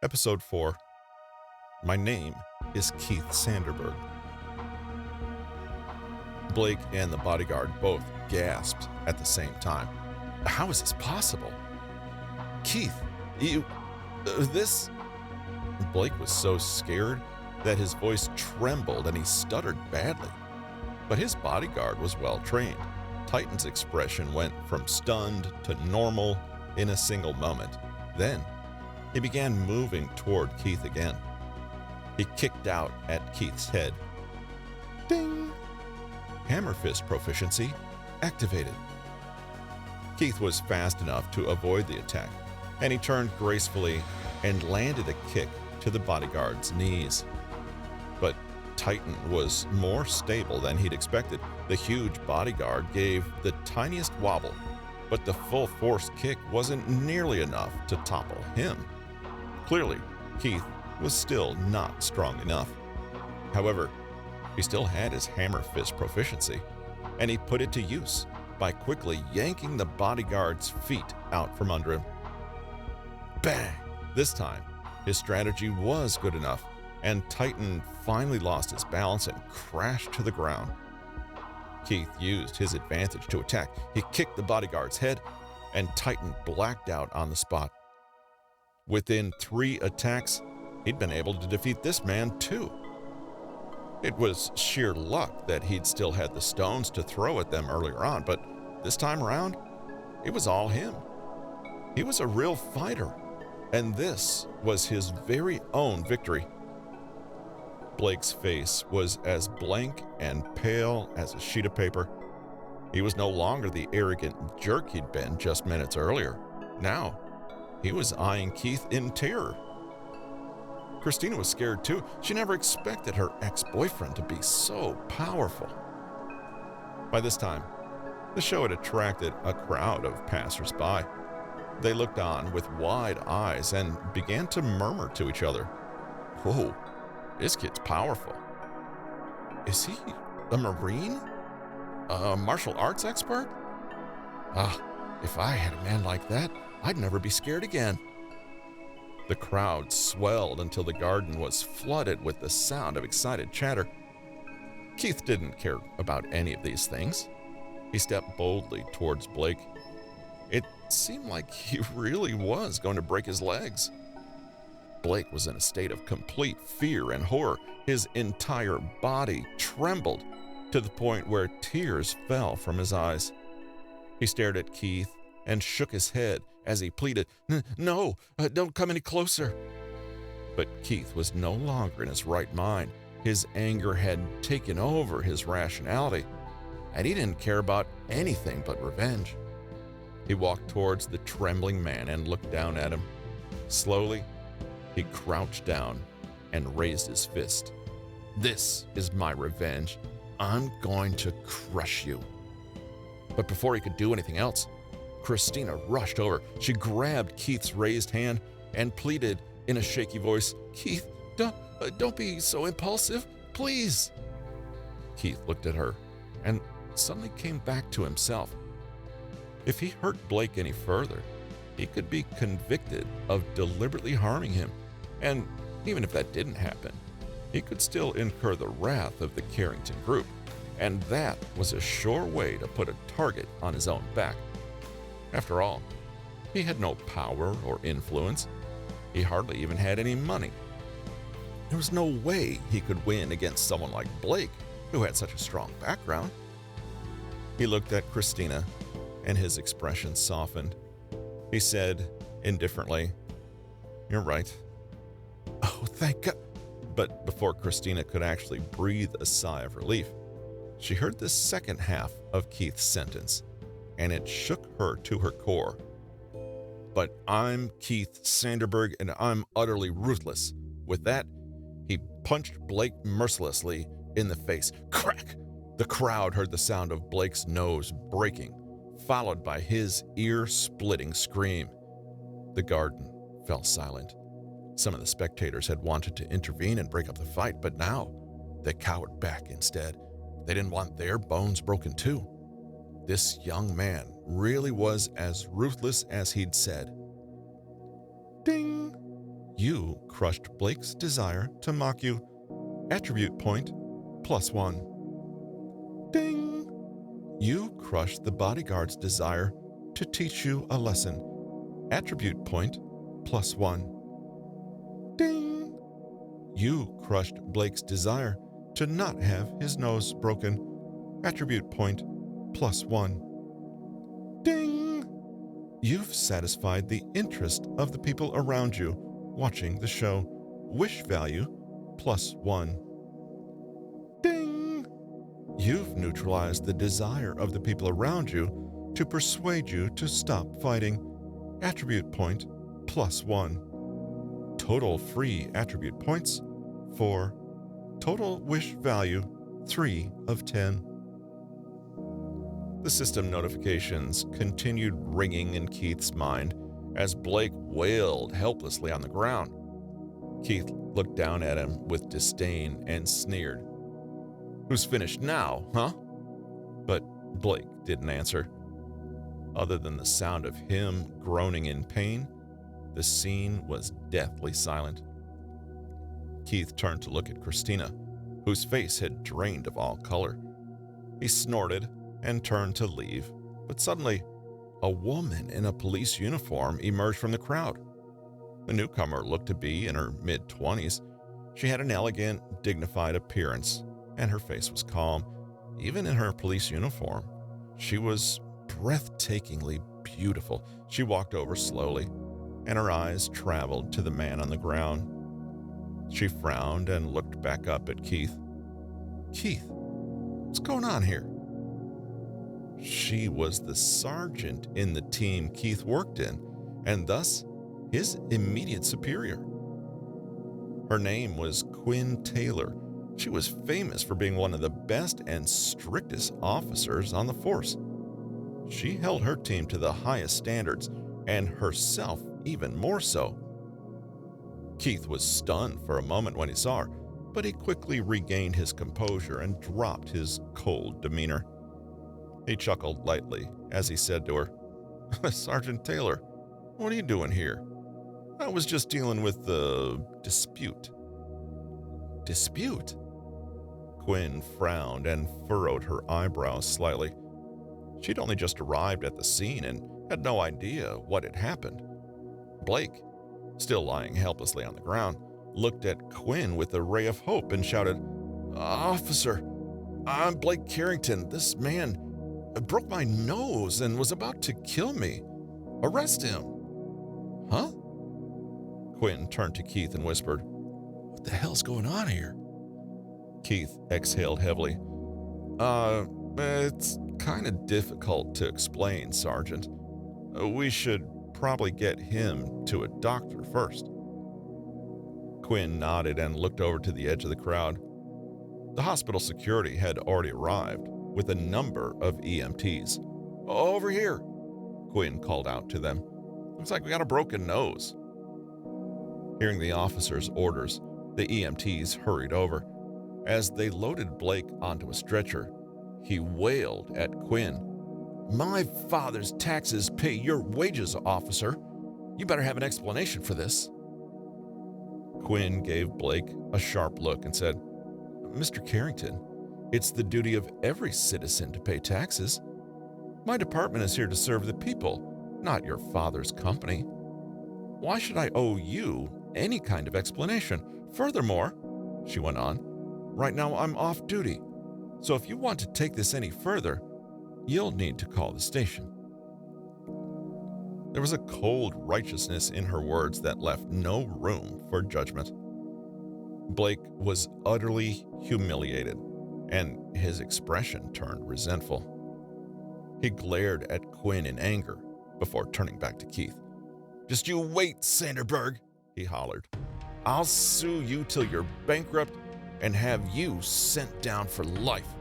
Episode 4. My name is Keith Sanderberg. Blake and the bodyguard both gasped at the same time. How is this possible? Keith, this... Blake was so scared that his voice trembled and he stuttered badly. But his bodyguard was well trained. Titan's expression went from stunned to normal in a single moment. Then, he began moving toward Keith again. He kicked out at Keith's head. Ding! Hammer fist proficiency activated. Keith was fast enough to avoid the attack, and he turned gracefully and landed a kick to the bodyguard's knees. But Titan was more stable than he'd expected. The huge bodyguard gave the tiniest wobble, but the full force kick wasn't nearly enough to topple him. Clearly, Keith was still not strong enough. However, he still had his hammer fist proficiency, and he put it to use by quickly yanking the bodyguard's feet out from under him. Bang! This time, his strategy was good enough, and Titan finally lost his balance and crashed to the ground. Keith used his advantage to attack. He kicked the bodyguard's head, and Titan blacked out on the spot. Within 3 attacks, he'd been able to defeat this man too. It was sheer luck that he'd still had the stones to throw at them earlier on, but this time around, it was all him. He was a real fighter, and this was his very own victory. Blake's face was as blank and pale as a sheet of paper. He was no longer the arrogant jerk he'd been just minutes earlier. Now, he was eyeing Keith in terror. Christina was scared too. She never expected her ex-boyfriend to be so powerful. By this time, the show had attracted a crowd of passers-by. They looked on with wide eyes and began to murmur to each other. Whoa, this kid's powerful. Is he a Marine? A martial arts expert? If I had a man like that, I'd never be scared again. The crowd swelled until the garden was flooded with the sound of excited chatter. Keith didn't care about any of these things. He stepped boldly towards Blake. It seemed like he really was going to break his legs. Blake was in a state of complete fear and horror. His entire body trembled to the point where tears fell from his eyes. He stared at Keith and shook his head as he pleaded, No, don't come any closer. But Keith was no longer in his right mind. His anger had taken over his rationality, and he didn't care about anything but revenge. He walked towards the trembling man and looked down at him. Slowly, he crouched down and raised his fist. This is my revenge. I'm going to crush you. But before he could do anything else, Christina rushed over. She grabbed Keith's raised hand and pleaded in a shaky voice, Keith, don't be so impulsive, please. Keith looked at her and suddenly came back to himself. If he hurt Blake any further, he could be convicted of deliberately harming him. And even if that didn't happen, he could still incur the wrath of the Carrington group. And that was a sure way to put a target on his own back. After all, he had no power or influence. He hardly even had any money. There was no way he could win against someone like Blake, who had such a strong background. He looked at Christina, and his expression softened. He said indifferently, You're right. Oh, thank God. But before Christina could actually breathe a sigh of relief, she heard the second half of Keith's sentence, and it shook her to her core. But I'm Keith Sanderberg, and I'm utterly ruthless. With that, he punched Blake mercilessly in the face. Crack! The crowd heard the sound of Blake's nose breaking, followed by his ear-splitting scream. The garden fell silent. Some of the spectators had wanted to intervene and break up the fight, but now they cowered back instead. They didn't want their bones broken too. This young man really was as ruthless as he'd said. Ding! You crushed Blake's desire to mock you. Attribute point, +1. Ding! You crushed the bodyguard's desire to teach you a lesson. Attribute point, +1. Ding! You crushed Blake's desire to not have his nose broken. Attribute point, +1. Ding! You've satisfied the interest of the people around you watching the show. Wish value, +1. Ding! You've neutralized the desire of the people around you to persuade you to stop fighting. Attribute point, +1. Total free attribute points, 4. Total wish value, 3 of 10. The system notifications continued ringing in Keith's mind as Blake wailed helplessly on the ground. Keith looked down at him with disdain and sneered. "Who's finished now, huh?" But Blake didn't answer. Other than the sound of him groaning in pain, the scene was deathly silent. Keith turned to look at Christina, whose face had drained of all color. He snorted and turned to leave, but suddenly, a woman in a police uniform emerged from the crowd. The newcomer looked to be in her mid-20s. She had an elegant, dignified appearance, and her face was calm. Even in her police uniform, she was breathtakingly beautiful. She walked over slowly, and her eyes traveled to the man on the ground. She frowned and looked back up at Keith. "Keith, what's going on here?" She was the sergeant in the team Keith worked in, and thus his immediate superior. Her name was Quinn Taylor. She was famous for being one of the best and strictest officers on the force. She held her team to the highest standards, and herself even more so. Keith was stunned for a moment when he saw her, but he quickly regained his composure and dropped his cold demeanor. He chuckled lightly as he said to her, "Sergeant Taylor, what are you doing here?" "I was just dealing with the dispute." "Dispute?" Quinn frowned and furrowed her eyebrows slightly. She'd only just arrived at the scene and had no idea what had happened. Blake, still lying helplessly on the ground, looked at Quinn with a ray of hope and shouted, "Officer, I'm Blake Carrington. This man broke my nose and was about to kill me. Arrest him." "Huh?" Quinn turned to Keith and whispered, "What the hell's going on here?" Keith exhaled heavily. It's kind of difficult to explain, Sergeant. We should probably get him to a doctor first." Quinn nodded and looked over to the edge of the crowd. The hospital security had already arrived with a number of EMTs. "Over here," Quinn called out to them. "Looks like we got a broken nose." Hearing the officer's orders, the EMTs hurried over. As they loaded Blake onto a stretcher, he wailed at Quinn, "My father's taxes pay your wages, officer. You better have an explanation for this." Quinn gave Blake a sharp look and said, "Mr. Carrington, it's the duty of every citizen to pay taxes. My department is here to serve the people, not your father's company. Why should I owe you any kind of explanation? Furthermore," she went on, "right now I'm off duty, so if you want to take this any further, you'll need to call the station." There was a cold righteousness in her words that left no room for judgment. Blake was utterly humiliated, and his expression turned resentful. He glared at Quinn in anger before turning back to Keith. "Just you wait, Sanderberg," he hollered. "I'll sue you till you're bankrupt and have you sent down for life."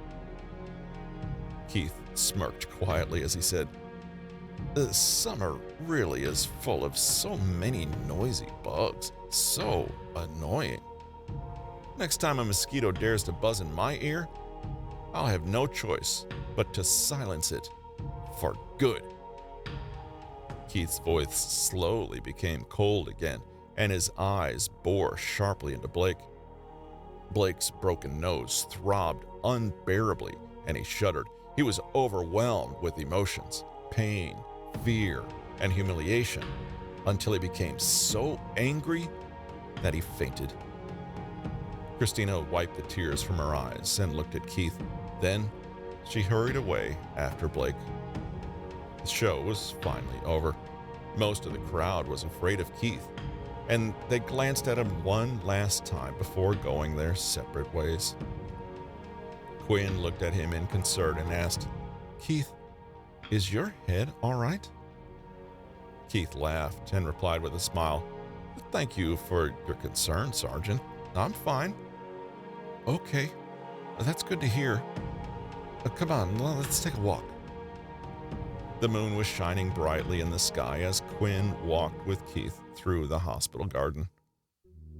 Keith smirked quietly as he said, "The summer really is full of so many noisy bugs. So annoying. Next time a mosquito dares to buzz in my ear, I'll have no choice but to silence it for good." Keith's voice slowly became cold again and his eyes bore sharply into Blake. Blake's broken nose throbbed unbearably, and he shuddered. He was overwhelmed with emotions, pain, fear, and humiliation, until he became so angry that he fainted. Christina wiped the tears from her eyes and looked at Keith. Then she hurried away after Blake. The show was finally over. Most of the crowd was afraid of Keith, and they glanced at him one last time before going their separate ways. Quinn looked at him in concern and asked, "Keith, is your head all right?" Keith laughed and replied with a smile, "Thank you for your concern, Sergeant. I'm fine." "Okay, that's good to hear. Come on, let's take a walk." The moon was shining brightly in the sky as Quinn walked with Keith through the hospital garden.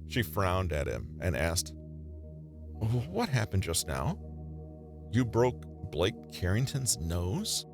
She frowned at him and asked, "What happened just now? You broke Blake Carrington's nose?"